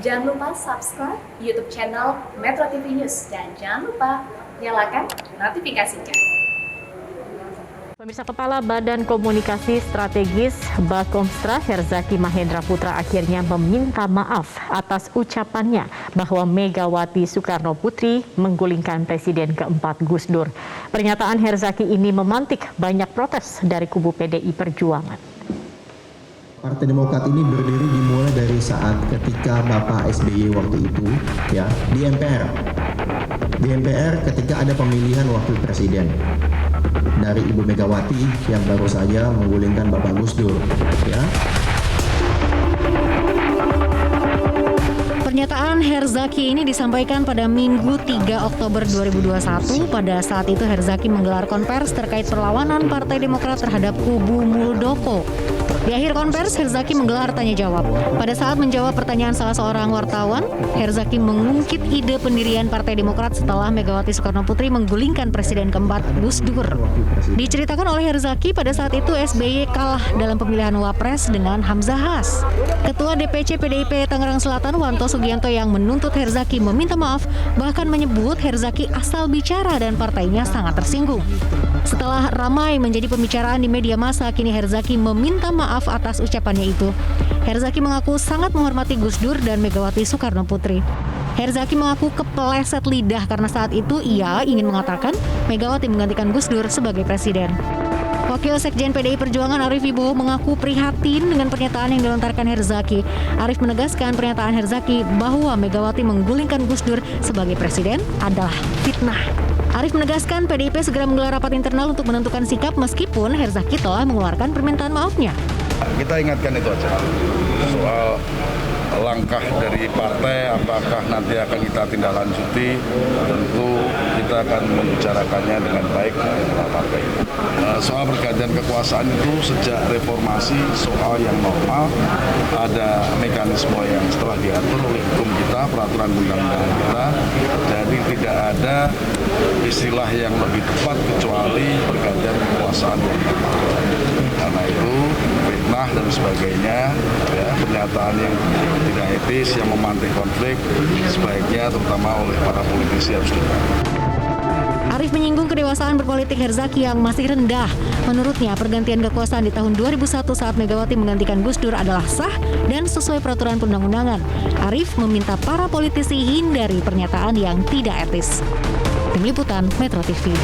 Jangan lupa subscribe YouTube channel Metro TV News dan jangan lupa nyalakan notifikasinya. Pemirsa, Kepala Badan Komunikasi Strategis Bakomstra Herzaki Mahendra Putra akhirnya meminta maaf atas ucapannya bahwa Megawati Soekarno Putri menggulingkan Presiden keempat Gus Dur. Pernyataan Herzaki ini memantik banyak protes dari kubu PDI Perjuangan. Partai Demokrat ini berdiri dimulai dari saat ketika Bapak SBY waktu itu ya di MPR. Di MPR ketika ada pemilihan wakil presiden dari Ibu Megawati yang baru saja menggulingkan Bapak Gus Dur ya. Pernyataan Herzaki ini disampaikan pada Minggu 3 Oktober 2021. Pada saat itu Herzaki menggelar konvers terkait perlawanan Partai Demokrat terhadap kubu Muldoko. Di akhir konvers, Herzaki menggelar tanya jawab. Pada saat menjawab pertanyaan salah seorang wartawan, Herzaki mengungkit ide pendirian Partai Demokrat setelah Megawati Soekarno Putri menggulingkan Presiden keempat Gus Dur. Diceritakan oleh Herzaki, pada saat itu SBY kalah dalam pemilihan Wapres dengan Hamzah Has. Ketua DPC PDIP Tangerang Selatan Wanto Sugianto yang menuntut Herzaki meminta maaf, bahkan menyebut Herzaki asal bicara dan partainya sangat tersinggung. Setelah ramai menjadi pembicaraan di media massa, kini Herzaki meminta maaf atas ucapannya itu. Herzaki mengaku sangat menghormati Gus Dur dan Megawati Soekarno Putri. Herzaki mengaku kepeleset lidah karena saat itu ia ingin mengatakan Megawati menggantikan Gus Dur sebagai presiden. Wakil Sekjen PDI Perjuangan Arief Wibowo mengaku prihatin dengan pernyataan yang dilontarkan Herzaki. Arief menegaskan pernyataan Herzaki bahwa Megawati menggulingkan Gus Dur sebagai presiden adalah fitnah. Arief menegaskan PDIP segera menggelar rapat internal untuk menentukan sikap meskipun Herzaki telah mengeluarkan permintaan maafnya. Kita ingatkan itu aja soal langkah dari partai, apakah nanti akan kita tindak lanjuti, tentu kita akan membicarakannya dengan baik dengan partai. Soal pergantian kekuasaan itu sejak reformasi soal yang normal, ada mekanisme yang setelah diatur oleh hukum kita, peraturan undang-undang kita, jadi tidak ada istilah yang lebih tepat kecuali pergantian kekuasaan yang normal. Karena itu fitnah dan sebagainya, ya, pernyataan yang tidak etis, yang memantik konflik, sebaiknya terutama oleh para politisi harus dihindari. Arief menyinggung kedewasaan berpolitik Herzaki yang masih rendah. Menurutnya, pergantian kekuasaan di tahun 2001 saat Megawati menggantikan Gus Dur adalah sah dan sesuai peraturan perundang-undangan. Arief meminta para politisi hindari pernyataan yang tidak etis. Tim Liputan Metro TV.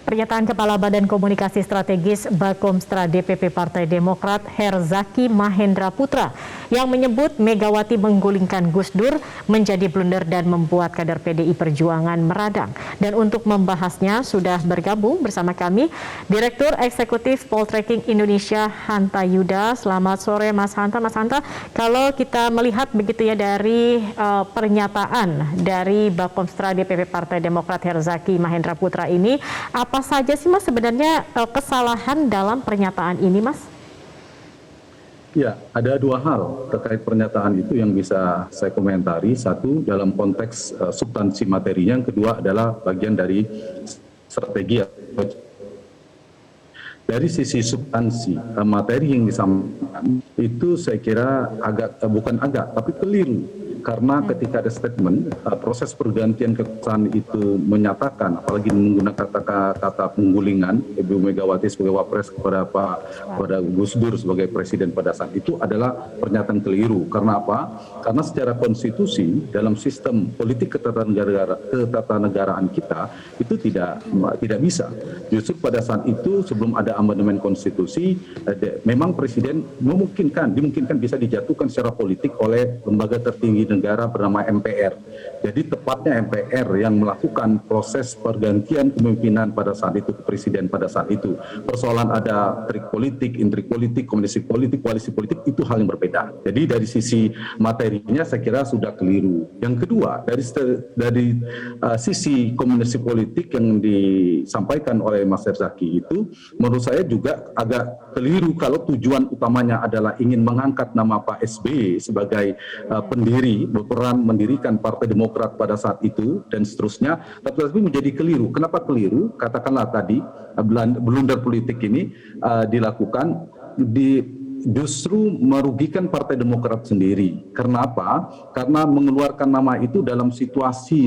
Pernyataan Kepala Badan Komunikasi Strategis Bakomstra DPP Partai Demokrat Herzaki Mahendra Putra yang menyebut Megawati menggulingkan Gus Dur menjadi blunder dan membuat kader PDI Perjuangan meradang. Dan untuk membahasnya sudah bergabung bersama kami Direktur Eksekutif Poltreking Indonesia Hanta Yuda. Selamat sore Mas Hanta. Mas Hanta, kalau kita melihat begitu ya dari pernyataan dari Bakomstra DPP Partai Demokrat Herzaki Mahendra Putra ini, apa saja sih Mas sebenarnya kesalahan dalam pernyataan ini Mas? Ya, ada dua hal terkait pernyataan itu yang bisa saya komentari. Satu, dalam konteks substansi materinya. Yang kedua adalah bagian dari strategi. Dari sisi substansi materi yang disampaikan itu saya kira tapi keliru. Karena ketika ada statement, proses pergantian kekuasaan itu menyatakan, apalagi menggunakan kata penggulingan Ibu Megawati sebagai Wapres kepada Gus Dur sebagai Presiden pada saat itu adalah pernyataan keliru. Karena apa? Karena secara konstitusi dalam sistem politik ketatanegaraan kita itu tidak bisa. Justru pada saat itu sebelum ada amandemen konstitusi, memang Presiden dimungkinkan bisa dijatuhkan secara politik oleh lembaga tertinggi negara bernama MPR. Jadi tepatnya MPR yang melakukan proses pergantian kepemimpinan pada saat itu ke presiden pada saat itu. Persoalan ada trik politik, intrik politik, komunikasi politik, koalisi politik itu hal yang berbeda. Jadi dari sisi materinya saya kira sudah keliru. Yang kedua, dari sisi komunikasi politik yang disampaikan oleh Mas Herzaki itu menurut saya juga agak keliru kalau tujuan utamanya adalah ingin mengangkat nama Pak SBY sebagai pendiri, berperan mendirikan Partai Demokrat pada saat itu dan seterusnya, tapi menjadi keliru. Kenapa keliru? Katakanlah tadi blunder politik ini dilakukan justru merugikan Partai Demokrat sendiri. Karena apa? Karena mengeluarkan nama itu dalam situasi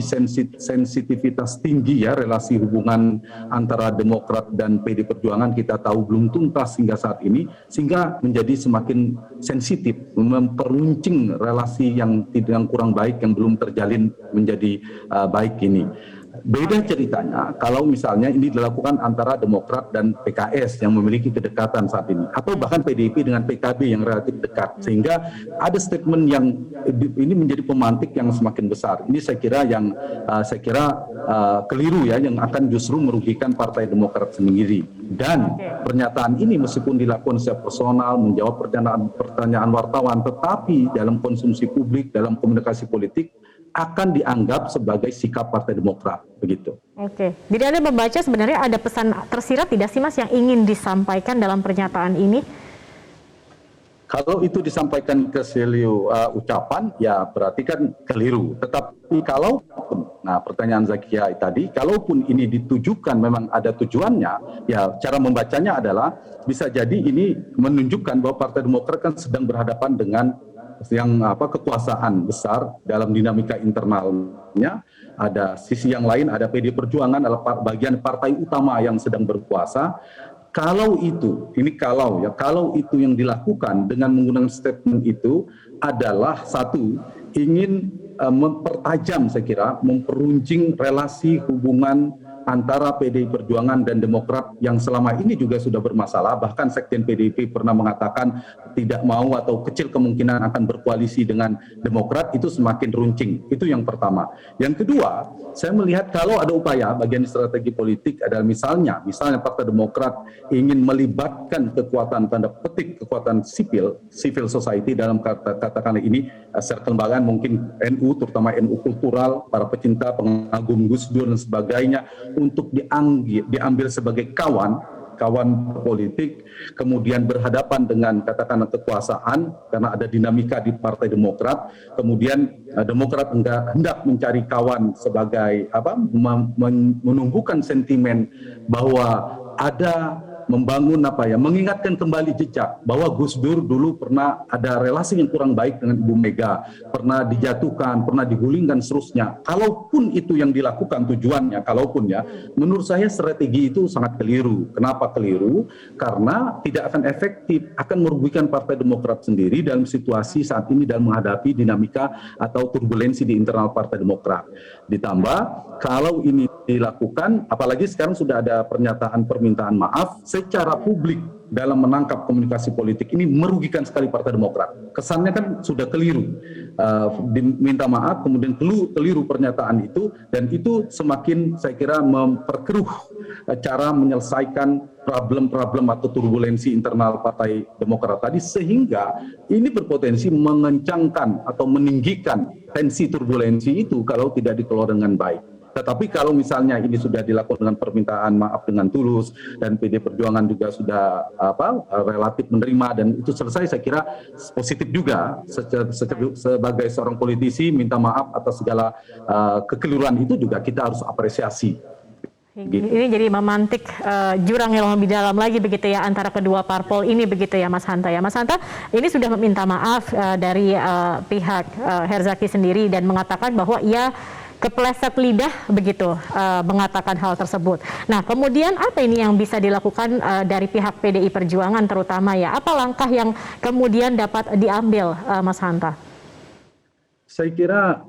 sensitivitas tinggi ya, relasi hubungan antara Demokrat dan PD Perjuangan kita tahu belum tuntas hingga saat ini, sehingga menjadi semakin sensitif, memperuncing relasi yang kurang baik, yang belum terjalin menjadi baik ini. Beda ceritanya kalau misalnya ini dilakukan antara Demokrat dan PKS yang memiliki kedekatan saat ini, atau bahkan PDIP dengan PKB yang relatif dekat, sehingga ada statement yang ini menjadi pemantik yang semakin besar. Ini saya kira keliru ya, yang akan justru merugikan Partai Demokrat sendiri. Dan pernyataan ini meskipun dilakukan secara personal, menjawab pertanyaan wartawan, tetapi dalam konsumsi publik, dalam komunikasi politik akan dianggap sebagai sikap Partai Demokrat, begitu. Oke, jadi Anda membaca sebenarnya ada pesan tersirat tidak sih Mas yang ingin disampaikan dalam pernyataan ini? Kalau itu disampaikan ke selio ucapan, ya berarti kan keliru. Tetapi kalau, nah pertanyaan Zakia tadi, kalaupun ini ditujukan memang ada tujuannya, ya cara membacanya adalah bisa jadi ini menunjukkan bahwa Partai Demokrat kan sedang berhadapan dengan yang kekuasaan besar dalam dinamika internalnya. Ada sisi yang lain, ada PD Perjuangan adalah bagian partai utama yang sedang berkuasa. Kalau itu yang dilakukan dengan menggunakan statement itu adalah satu, ingin mempertajam, saya kira, memperuncing relasi hubungan antara PDI Perjuangan dan Demokrat yang selama ini juga sudah bermasalah. Bahkan Sekjen PDIP pernah mengatakan tidak mau atau kecil kemungkinan akan berkoalisi dengan Demokrat, itu semakin runcing. Itu yang pertama. Yang kedua, saya melihat kalau ada upaya bagian strategi politik adalah misalnya Partai Demokrat ingin melibatkan kekuatan tanda petik kekuatan civil society dalam katakanlah ini secara kelembagaan, mungkin NU, terutama NU kultural, para pecinta pengagum Gus Dur dan sebagainya, untuk diambil sebagai kawan politik, kemudian berhadapan dengan katakanlah kekuasaan karena ada dinamika di Partai Demokrat, kemudian Demokrat hendak mencari kawan sebagai menumbuhkan sentimen bahwa ada membangun mengingatkan kembali jejak bahwa Gus Dur dulu pernah ada relasi yang kurang baik dengan Ibu Mega, pernah dijatuhkan, pernah digulingkan seterusnya. Kalaupun itu yang dilakukan tujuannya, menurut saya strategi itu sangat keliru. Kenapa keliru? Karena tidak akan efektif, akan merugikan Partai Demokrat sendiri dalam situasi saat ini dalam menghadapi dinamika atau turbulensi di internal Partai Demokrat. Ditambah kalau ini dilakukan, apalagi sekarang sudah ada pernyataan permintaan maaf secara publik dalam menangkap komunikasi politik, ini merugikan sekali Partai Demokrat. Kesannya kan sudah keliru, diminta maaf, kemudian keliru pernyataan itu, dan itu semakin saya kira memperkeruh cara menyelesaikan problem-problem atau turbulensi internal Partai Demokrat tadi, sehingga ini berpotensi mengencangkan atau meninggikan tensi turbulensi itu kalau tidak dikelola dengan baik. Tetapi kalau misalnya ini sudah dilakukan dengan permintaan maaf dengan tulus dan PD Perjuangan juga sudah relatif menerima dan itu selesai, saya kira positif juga. Sebagai seorang politisi minta maaf atas segala kekeliruan itu juga kita harus apresiasi. Gitu. Ini jadi memantik jurang yang lebih dalam lagi begitu ya antara kedua parpol ini begitu ya Mas Hanta ya. Mas Hanta ini sudah meminta maaf dari pihak Herzaki sendiri dan mengatakan bahwa ia kepleset lidah begitu mengatakan hal tersebut. Nah, kemudian apa ini yang bisa dilakukan dari pihak PDI Perjuangan terutama ya? Apa langkah yang kemudian dapat diambil Mas Hanta? Saya kira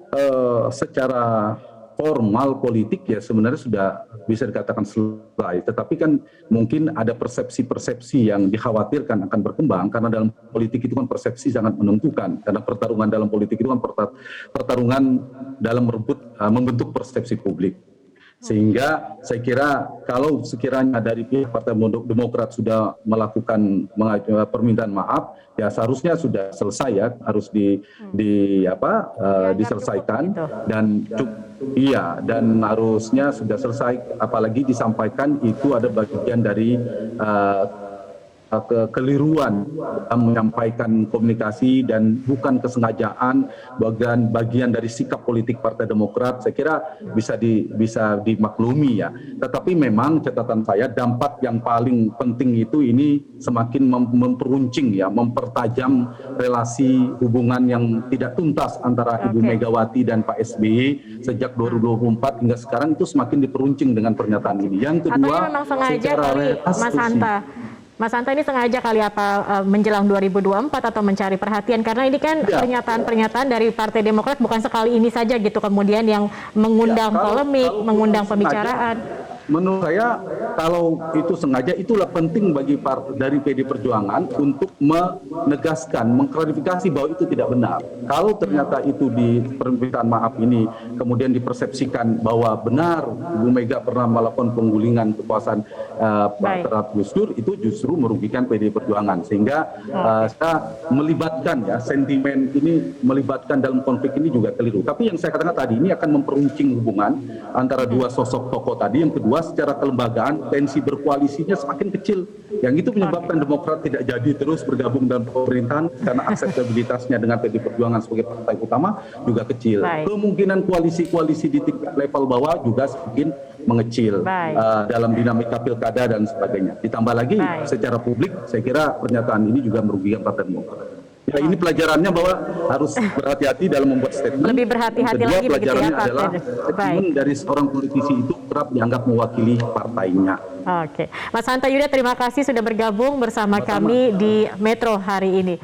secara formal politik ya sebenarnya sudah bisa dikatakan selesai, tetapi kan mungkin ada persepsi-persepsi yang dikhawatirkan akan berkembang karena dalam politik itu kan persepsi sangat menentukan, karena pertarungan dalam politik itu kan pertarungan dalam membentuk persepsi publik. Sehingga saya kira kalau sekiranya dari pihak Partai Demokrat sudah melakukan permintaan maaf, ya seharusnya sudah selesai ya, harus diselesaikan dan harusnya sudah selesai, apalagi disampaikan itu ada bagian dari kekeliruan dalam menyampaikan komunikasi dan bukan kesengajaan bagian dari sikap politik Partai Demokrat, saya kira bisa dimaklumi ya. Tetapi memang catatan saya dampak yang paling penting itu ini semakin memperuncing ya, mempertajam relasi hubungan yang tidak tuntas antara Ibu Megawati dan Pak SBY sejak 2024 hingga sekarang itu semakin diperuncing dengan pernyataan ini. Yang kedua, atau memang sengaja kali Mas Hanta ini sengaja kali apa menjelang 2024 atau mencari perhatian, karena ini kan pernyataan-pernyataan dari Partai Demokrat bukan sekali ini saja gitu kemudian yang mengundang polemik, mengundang pembicaraan. Menurut saya kalau itu sengaja, itulah penting dari PD Perjuangan untuk menegaskan, mengklarifikasi bahwa itu tidak benar. Kalau ternyata itu di permintaan maaf ini kemudian dipersepsikan bahwa benar Ibu Mega pernah melakukan penggulingan kekuasaan terhadap Gus Dur, itu justru merugikan PD Perjuangan. Sehingga saya melibatkan ya, sentimen ini melibatkan dalam konflik ini juga keliru. Tapi yang saya katakan tadi ini akan memperuncing hubungan antara dua sosok tokoh tadi. Yang kedua, secara kelembagaan tensi berkoalisinya semakin kecil, yang itu menyebabkan Demokrat tidak jadi terus bergabung dalam pemerintahan karena akseptabilitasnya dengan PD Perjuangan sebagai partai utama juga kecil. Kemungkinan koalisi-koalisi di tingkat level bawah juga semakin mengecil dalam dinamika pilkada dan sebagainya. Ditambah lagi secara publik, saya kira pernyataan ini juga merugikan Partai Demokrat. Ya, ini pelajarannya bahwa harus berhati-hati dalam membuat statement. Lebih berhati-hati lagi begitu ya, pelajarannya adalah statement dari seorang politisi itu kerap dianggap mewakili partainya. Oke, Mas Hanta Yuda, terima kasih sudah bergabung bersama kami di Metro hari ini.